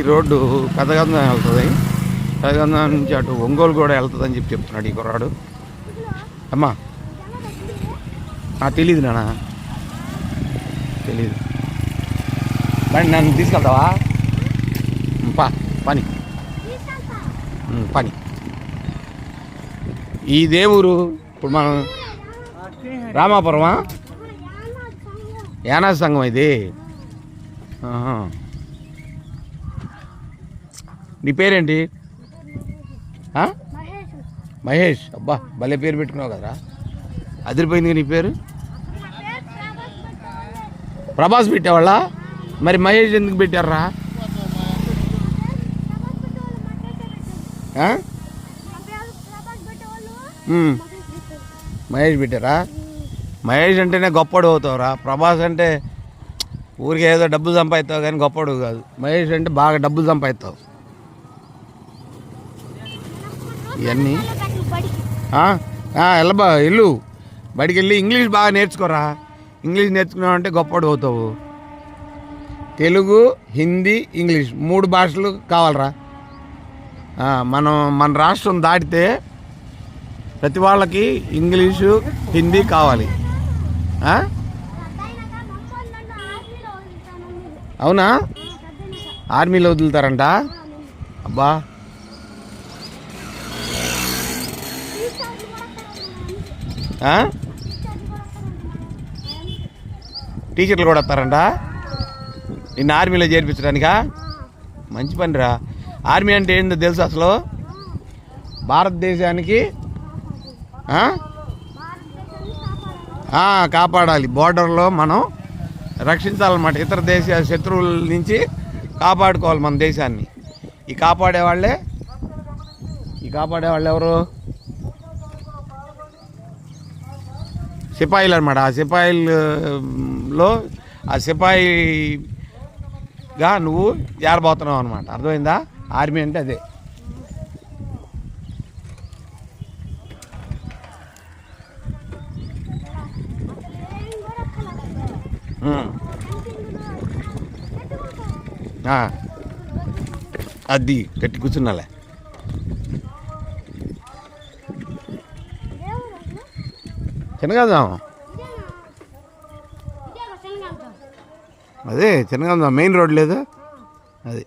Road పెద్దగంధం వెళ్తుంది. పెద్దగంధం నుంచి అటు ఒంగోలు కూడా వెళ్తుందని చెప్తున్నాడు ఈ కుర్రాడు. అమ్మా తెలీదు నాన్న, తెలీదు. నన్ను తీసుకెళ్తావా? పని పని. ఈ దేవురు ఇప్పుడు మనం రామాపురమా? యానా సంఘం ఇది. నీ పేరేంటి? మహేష్. అబ్బా భలే పేరు పెట్టుకున్నావు కదరా, అదిరిపోయింది. నీ పేరు ప్రభాస్ పెట్టేవాళ్ళ? మరి మహేష్ ఎందుకు పెట్టారా? మహేష్ పెట్టారా? మహేష్ అంటేనే గొప్పడు అవుతావురా. ప్రభాస్ అంటే ఊరికి ఏదో డబ్బులు సంపాదిస్తావు కానీ గొప్పడు కాదు. మహేష్ అంటే బాగా డబ్బులు సంపాదిస్తావు. ఇవన్నీ వెళ్ళబా, ఇల్లు బడికి వెళ్ళి ఇంగ్లీష్ బాగా నేర్చుకోరా. ఇంగ్లీష్ నేర్చుకున్నావు అంటే గొప్పడు అవుతావు. తెలుగు, హిందీ, ఇంగ్లీష్ 3 భాషలు కావాలరా. మన రాష్ట్రం దాటితే ప్రతి వాళ్ళకి ఇంగ్లీషు, హిందీ కావాలి. అవునా? ఆర్మీలో వదులుతారంట. అబ్బా టీచర్లు కూడా వస్తారంట నిన్ను ఆర్మీలో చేర్పించడానికా? మంచి పనిరా. ఆర్మీ అంటే ఏంటో తెలుసు అసలు? భారతదేశానికి కాపాడాలి. బోర్డర్లో మనం రక్షించాలన్నమాట. ఇతర దేశ శత్రువుల నుంచి కాపాడుకోవాలి మన దేశాన్ని. ఈ కాపాడేవాళ్ళే ఎవరు? సిపాయిలు అనమాట. ఆ సిపాయిల్లో ఆ సిపాయిగా నువ్వు ఏరబోతున్నావు అనమాట. అర్థమైందా? ఆర్మీ అంటే అదే. అది కట్టి కూర్చున్నాలే. చిన్నగాదాం అదే చిన్నగా మెయిన్ రోడ్ లేదు అది.